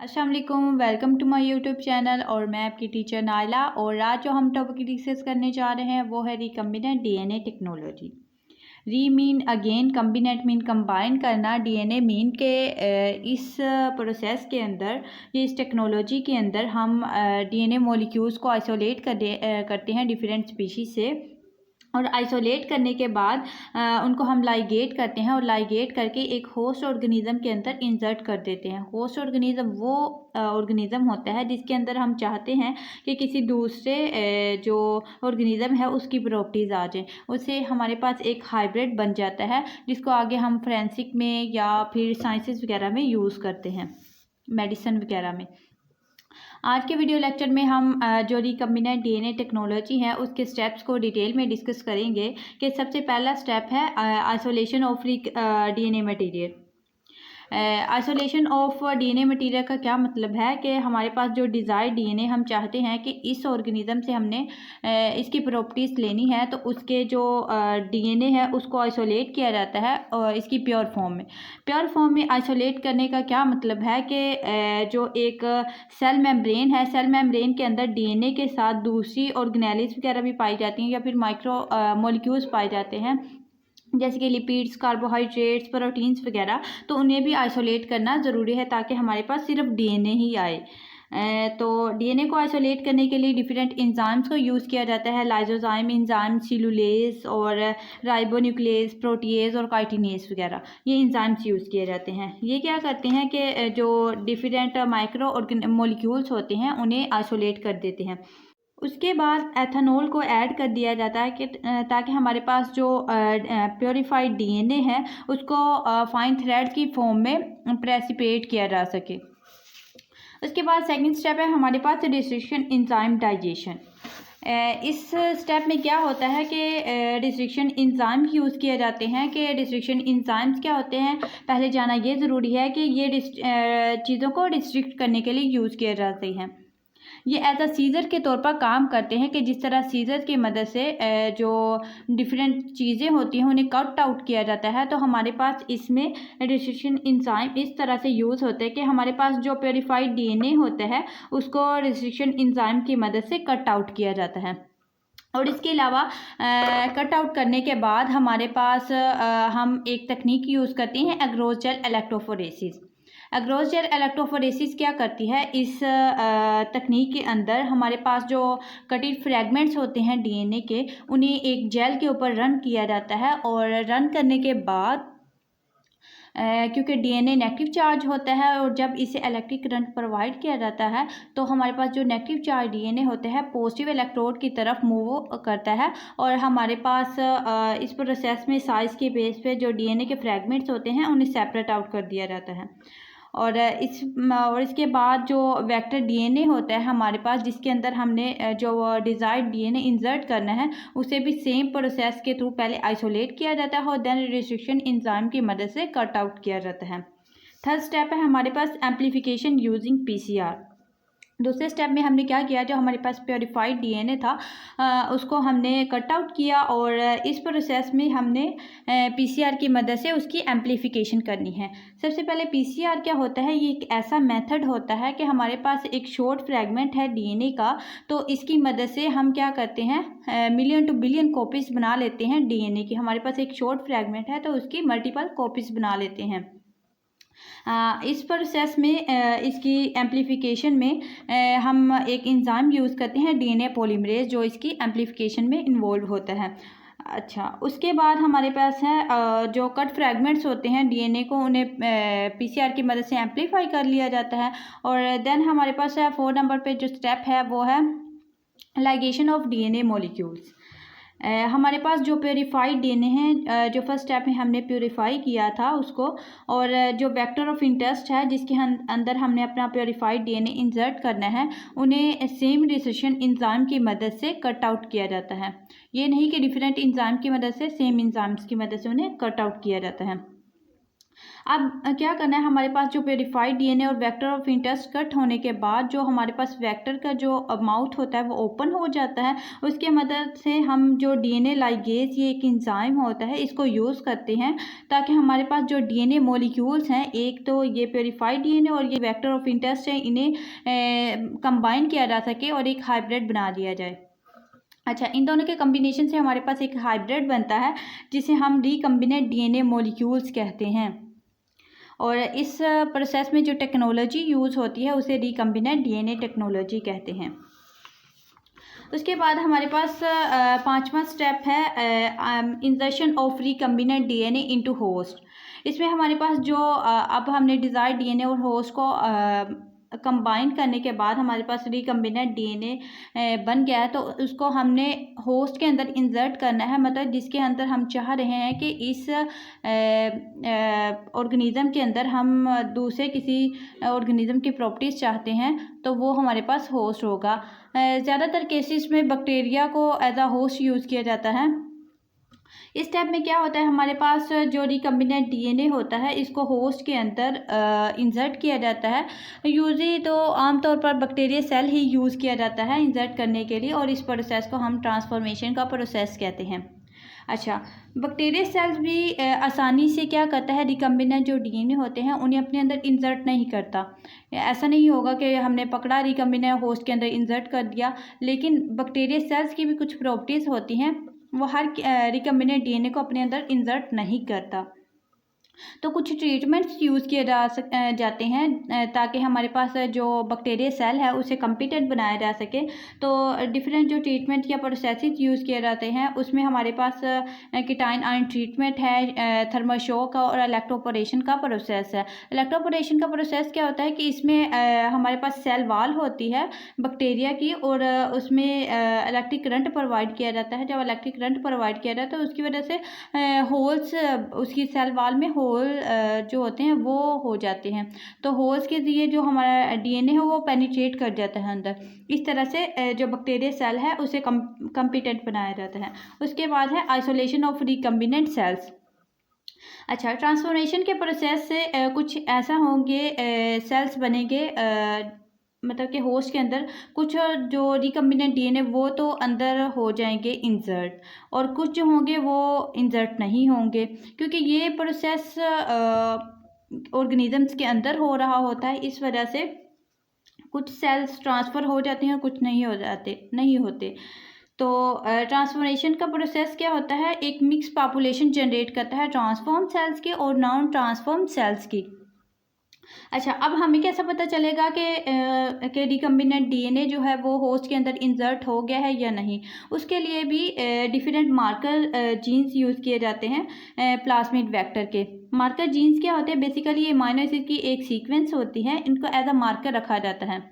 अस्सलाम वालेकुम, welcome to my YouTube channel. और मैं आपकी टीचर नाइला। और आज जो हम टॉपिक डिस्कस करने जा रहे हैं वो है रिकम्बिनेंट डीएनए टेक्नोलॉजी। री मीन अगेन, कम्बिनेंट मीन कंबाइन करना, डीएनए मीन के इस प्रोसेस के अंदर, इस टेक्नोलॉजी के अंदर हम डीएनए मॉलिक्यूल्स को आइसोलेट करते हैं डिफरेंट स्पीशीज़ से। और आइसोलेट करने के बाद उनको हम लाइगेट करते हैं और लाइगेट करके एक होस्ट ऑर्गेनिज़म के अंदर इंसर्ट कर देते हैं। होस्ट ऑर्गेनिज़म वो ऑर्गेनिज़म होता है जिसके अंदर हम चाहते हैं कि किसी दूसरे जो ऑर्गेनिज़म है उसकी प्रॉपर्टीज़ आ जाए। उससे हमारे पास एक हाइब्रिड बन जाता है जिसको आगे हम फोरेंसिक में या फिर साइंसेस वगैरह में यूज़ करते हैं, मेडिसिन वगैरह में। आज के वीडियो लेक्चर में हम जो रिकम्बिनेंट डीएनए टेक्नोलॉजी है उसके स्टेप्स को डिटेल में डिस्कस करेंगे। कि सबसे पहला स्टेप है isolation of DNA material. Isolation of DNA material का क्या मतलब है कि हमारे पास जो डिज़ायर्ड डीएनए हम चाहते हैं कि इस ऑर्गेनिज़म से हमने इसकी प्रॉपर्टीज़ लेनी है, तो उसके जो डीएनए है उसको आइसोलेट किया जाता है और इसकी प्योर फॉर्म में आइसोलेट करने का क्या मतलब है कि जो एक सेल मेम्ब्रेन है, सेल मेम्ब्रेन के अंदर डीएनए के साथ दूसरी ऑर्गेनेलिस वगैरह भी पाई जाती हैं या फिर माइक्रो मॉलिक्यूल्स पाए जाते हैं, जैसे कि लिपिड्स, कार्बोहाइड्रेट्स, प्रोटीन्स वगैरह। तो उन्हें भी आइसोलेट करना ज़रूरी है ताकि हमारे पास सिर्फ डीएनए ही आए। तो डीएनए को आइसोलेट करने के लिए डिफरेंट एंजाइम्स को यूज़ किया जाता है। लाइसोजाइम एंजाइम, सेलुलेज और राइबोन्यूक्लेज, प्रोटीएज और काइटिनेज वगैरह, ये एंजाइम्स यूज़ किए जाते हैं। ये क्या करते हैं कि जो डिफरेंट माइक्रो मॉलिक्यूल्स होते हैं उन्हें आइसोलेट कर देते हैं। उसके बाद एथेनॉल को ऐड कर दिया जाता है कि ताकि हमारे पास जो प्योरीफाइड डीएनए है उसको फाइन थ्रेड की फॉर्म में प्रेसिपिटेट किया जा सके। उसके बाद सेकंड स्टेप है हमारे पास रिस्ट्रिक्शन एंजाइम डाइजेशन। इस स्टेप में क्या होता है कि रिस्ट्रिक्शन एंजाइम यूज़ किए जाते हैं। कि रिस्ट्रिक्शन एंजाइम्स क्या होते हैं, पहले जाना ये ज़रूरी है कि ये चीज़ों को रिस्ट्रिक्ट करने के लिए यूज़ किए जाते हैं। ये एज अ सीज़र के तौर पर काम करते हैं कि जिस तरह सीज़र की मदद से जो डिफरेंट चीज़ें होती हैं उन्हें कट आउट किया जाता है, तो हमारे पास इसमें रिस्ट्रिक्शन एंजाइम इस तरह से यूज़ होते हैं कि हमारे पास जो प्योरीफाइड डीएनए होता है उसको रिस्ट्रिक्शन एंजाइम की मदद से कट आउट किया जाता है। और इसके अलावा कट आउट करने के बाद हमारे पास हम एक तकनीक यूज़ करते हैं, agarose gel electrophoresis. Agarose gel electrophoresis क्या करती है, इस तकनीक के अंदर हमारे पास जो कटेड फ्रैगमेंट्स होते हैं डीएनए के, उन्हें एक जेल के ऊपर रन किया जाता है। और रन करने के बाद क्योंकि डीएनए नेगेटिव चार्ज होता है और जब इसे इलेक्ट्रिक करंट प्रोवाइड किया जाता है तो हमारे पास जो नेगेटिव चार्ज डीएनए होते हैं पॉजिटिव इलेक्ट्रोड की तरफ मूव करता है। और हमारे पास इस प्रोसेस में साइज़ के बेस पे जो डीएनए के फ्रैगमेंट्स होते हैं उन्हें सेपरेट आउट कर दिया जाता है। और इसके बाद जो वेक्टर डीएनए होता है हमारे पास, जिसके अंदर हमने जो डिज़ायर्ड डीएनए इंसर्ट करना है, उसे भी सेम प्रोसेस के थ्रू पहले आइसोलेट किया जाता है और देन रिस्ट्रिक्शन एंजाइम की मदद से कट आउट किया जाता है। थर्ड स्टेप है हमारे पास एम्प्लीफिकेशन यूजिंग पीसीआर। दूसरे स्टेप में हमने क्या किया, जो हमारे पास प्योरीफाइड डीएनए था उसको हमने कट आउट किया और इस प्रोसेस में हमने पीसीआर की मदद से उसकी एम्प्लीफिकेशन करनी है। सबसे पहले पीसीआर क्या होता है, ये एक ऐसा मेथड होता है कि हमारे पास एक शॉर्ट फ्रैगमेंट है डीएनए का, तो इसकी मदद से हम क्या करते हैं, मिलियन टू बिलियन कॉपीज़ बना लेते हैं डीएनए की। हमारे पास एक शॉर्ट फ्रैगमेंट है तो उसकी मल्टीपल कॉपीज़ बना लेते हैं। इस प्रोसेस में इसकी एम्प्लीफिकेशन में हम एक एंजाइम यूज़ करते हैं डीएनए पॉलीमरेज, जो इसकी एम्प्लीफिकेशन में इन्वॉल्व होता है। अच्छा, उसके बाद हमारे पास है जो कट फ्रैगमेंट्स होते हैं डीएनए को, उन्हें पीसीआर की मदद से एम्प्लीफाई कर लिया जाता है। और देन हमारे पास है 4 नंबर पे जो स्टेप है वो है लाइगेशन ऑफ डीएनए मॉलिक्यूल्स। हमारे पास जो प्योरीफाइड डीएनए है, जो फर्स्ट स्टेप में हमने प्योरीफाई किया था उसको, और जो वेक्टर ऑफ इंटरेस्ट है जिसके अंदर हमने अपना प्योरीफाइड डीएनए इंसर्ट करना है, उन्हें सेम रिसेशन एंजाइम की मदद से कट आउट किया जाता है। ये नहीं कि डिफरेंट एंजाइम की मदद से, सेम एंजाइम्स की मदद से उन्हें कट आउट किया जाता है। अब क्या करना है, हमारे पास जो पेरिफाइड डीएनए और वेक्टर ऑफ इंटरेस्ट कट होने के बाद जो हमारे पास वेक्टर का जो माउथ होता है वो ओपन हो जाता है। उसके मदद से हम जो डीएनए लाइगेज, ये एक एंजाइम होता है, इसको यूज़ करते हैं ताकि हमारे पास जो डीएनए मॉलिक्यूल्स हैं, एक तो ये पेरिफाइड डीएनए और ये वेक्टर ऑफ इंटरेस्ट है, इन्हें कंबाइन किया जा सके और एक हाइब्रिड बना दिया जाए। अच्छा, इन दोनों के कम्बिनेशन से हमारे पास एक हाइब्रिड बनता है जिसे हम रिकम्बिनेंट डीएनए मॉलिक्यूल्स कहते हैं। और इस प्रोसेस में जो टेक्नोलॉजी यूज़ होती है उसे रिकम्बिनेंट डीएनए टेक्नोलॉजी कहते हैं। उसके बाद हमारे पास पांचवा स्टेप है insertion of recombinant DNA into host. इसमें हमारे पास जो अब हमने डिज़ायर्ड डीएनए और होस्ट को कंबाइन करने के बाद हमारे पास रिकम्बिनेंट डीएनए बन गया है, तो उसको हमने होस्ट के अंदर इंसर्ट करना है, मतलब जिसके अंदर हम चाह रहे हैं कि इस ऑर्गेनिज़म के अंदर हम दूसरे किसी ऑर्गेनिज़म की प्रॉपर्टीज़ चाहते हैं, तो वो हमारे पास होस्ट होगा। ज़्यादातर केसेस में बैक्टीरिया को एज अ होस्ट यूज़ किया जाता है। इस स्टेप में क्या होता है, हमारे पास जो रिकम्बिनेंट डीएनए होता है इसको होस्ट के अंदर इंसर्ट किया जाता है। यूजली तो आमतौर पर बैक्टीरिया सेल ही यूज़ किया जाता है इंसर्ट करने के लिए, और इस प्रोसेस को हम ट्रांसफॉर्मेशन का प्रोसेस कहते हैं। अच्छा, बैक्टीरिया सेल्स भी आसानी से क्या करता है, रिकम्बिनेंट जो डीएनए होते हैं उन्हें अपने अंदर इंसर्ट नहीं करता। ऐसा नहीं होगा कि हमने पकड़ा रिकम्बिनेंट होस्ट के अंदर इंसर्ट कर दिया, लेकिन बैक्टीरिया सेल्स की भी कुछ प्रॉपर्टीज़ होती हैं, वो हर रिकम्बिनेंट डीएनए को अपने अंदर इंसर्ट नहीं करता। तो कुछ ट्रीटमेंट्स यूज़ किए जाते हैं ताकि हमारे पास जो बैक्टीरिया सेल है उसे कम्पिटेंट बनाया जा सके। तो डिफरेंट जो ट्रीटमेंट या प्रोसेसेस यूज़ किए जाते हैं उसमें हमारे पास कीटाइन आयन ट्रीटमेंट है, थर्मल शॉक और इलेक्ट्रोपोरेशन का प्रोसेस है। इलेक्ट्रोपोरेशन का प्रोसेस क्या होता है कि इसमें हमारे पास सेल वाल होती है बैक्टीरिया की, और उसमें इलेक्ट्रिक करंट प्रोवाइड किया जाता है। जब इलेक्ट्रिक करंट प्रोवाइड किया जाता है तो उसकी वजह से होल्स उसकी सेल वाल में होल जो होते हैं वो हो जाते हैं, तो होल्स के लिए जो हमारा डीएनए है वो पेनिट्रेट कर जाता है अंदर। इस तरह से जो बैक्टीरिया सेल है उसे कम्पिटेंट बनाया जाता है। उसके बाद है आइसोलेशन ऑफ रिकम्बिनेंट सेल्स। अच्छा, ट्रांसफॉर्मेशन के प्रोसेस से कुछ ऐसा होंगे सेल्स बनेंगे, मतलब कि होस्ट के अंदर कुछ जो रिकम्बिनेंट डीएनए वो तो अंदर हो जाएंगे इंसर्ट, और कुछ जो होंगे वो इंसर्ट नहीं होंगे, क्योंकि ये प्रोसेस ऑर्गेनिजम्स के अंदर हो रहा होता है। इस वजह से कुछ सेल्स ट्रांसफ़र हो जाते हैं, कुछ नहीं होते। तो ट्रांसफॉर्मेशन का प्रोसेस क्या होता है, एक मिक्स पॉपुलेशन जनरेट करता है ट्रांसफॉर्म सेल्स की और नॉन ट्रांसफॉर्म सेल्स की। अच्छा, अब हमें कैसे पता चलेगा कि रिकम्बिनेंट डीएनए जो है वो होस्ट के अंदर इंसर्ट हो गया है या नहीं। उसके लिए भी डिफरेंट मार्कर जीन्स यूज़ किए जाते हैं प्लाज्मिड वेक्टर के। मार्कर जीन्स क्या होते हैं, बेसिकली ये अमीनो एसिड की एक सीक्वेंस होती है, इनको एज अ मार्कर रखा जाता है,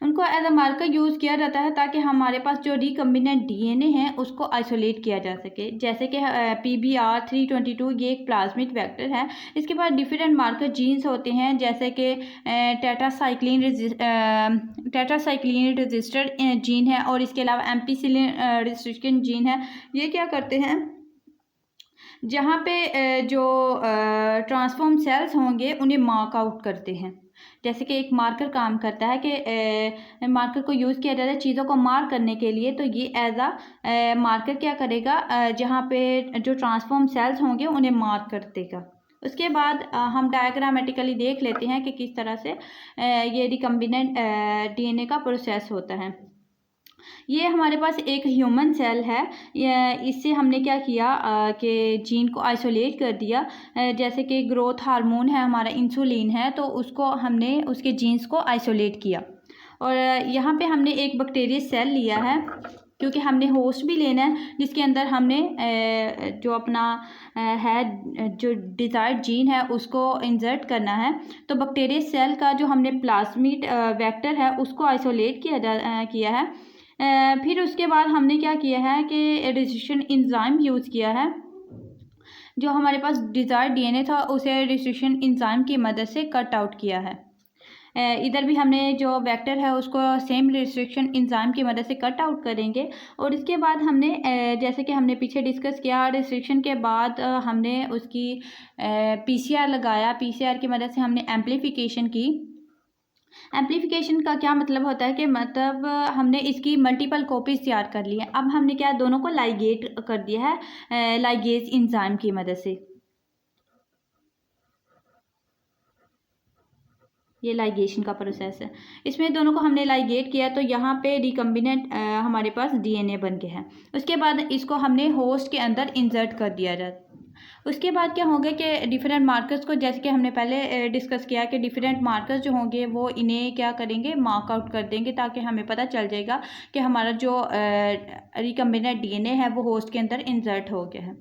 उनको एज अ मार्कर यूज़ किया जाता है ताकि हमारे पास जो रिकम्बिनेंट डीएनए है उसको आइसोलेट किया जा सके। जैसे कि PBR322 ये एक प्लाज्मिड वेक्टर है। इसके बाद डिफरेंट मार्कर जीन्स होते हैं, जैसे कि टेट्रासाइक्लिन रजिस्टर जीन है, और इसके अलावा एम्पीसिलिन रजिस्ट्रेशन जीन है। ये क्या करते हैं, जहाँ पे जो ट्रांसफॉर्म सेल्स होंगे उन्हें मार्क आउट करते हैं। जैसे कि एक मार्कर काम करता है कि मार्कर को यूज़ किया जाता है चीज़ों को मार्क करने के लिए, तो ये एज अ मार्कर क्या करेगा, जहाँ पे जो ट्रांसफॉर्म सेल्स होंगे उन्हें मार्क कर देगा। उसके बाद हम डायग्रामेटिकली देख लेते हैं कि किस तरह से ये रिकम्बिनेंट डीएनए का प्रोसेस होता है। ये हमारे पास एक ह्यूमन सेल है, इससे हमने क्या किया कि जीन को आइसोलेट कर दिया। जैसे कि ग्रोथ हार्मोन है हमारा, इंसुलिन है, तो उसको हमने उसके जीन्स को आइसोलेट किया। और यहाँ पे हमने एक बैक्टीरिया सेल लिया है, क्योंकि हमने होस्ट भी लेना है जिसके अंदर हमने जो अपना है जो डिज़ायर्ड जीन है उसको इंसर्ट करना है। तो बैक्टीरिया सेल का जो हमने प्लाज्मिड वेक्टर है उसको आइसोलेट किया है। फिर उसके बाद हमने क्या किया है कि रेजिस्ट्रेशन एंजाइम यूज़ किया है। जो हमारे पास डिज़ायर्ड डीएनए था उसे रेजिस्ट्रेशन एंजाइम की मदद से कट आउट किया है। इधर भी हमने जो वेक्टर है उसको सेम रिस्ट्रिक्शन एंजाइम की मदद से कट आउट करेंगे। और इसके बाद हमने जैसे कि हमने पीछे डिस्कस किया, रिस्ट्रिक्शन के बाद हमने उसकी PCR लगाया। PCR की मदद से हमने एम्प्लीफिकेशन की। एम्प्लीफिकेशन का क्या मतलब होता है कि मतलब हमने इसकी मल्टीपल कॉपीज तैयार कर ली हैं। अब हमने क्या दोनों को लाइगेट कर दिया है लाइगेज एंजाइम की मदद से। ये लाइगेशन का प्रोसेस है। इसमें दोनों को हमने लाइगेट किया तो यहाँ पे रिकम्बिनेंट हमारे पास DNA बन गया है। उसके बाद इसको हमने होस्ट के अंदर इंसर्ट कर दिया जाता। उसके बाद क्या होगा कि डिफरेंट मार्कर्स को, जैसे कि हमने पहले डिस्कस किया कि डिफरेंट मार्कर्स जो होंगे वो इन्हें क्या करेंगे, मार्क आउट कर देंगे, ताकि हमें पता चल जाएगा कि हमारा जो रिकम्बिनेंट DNA है वो होस्ट के अंदर इंसर्ट हो गया है।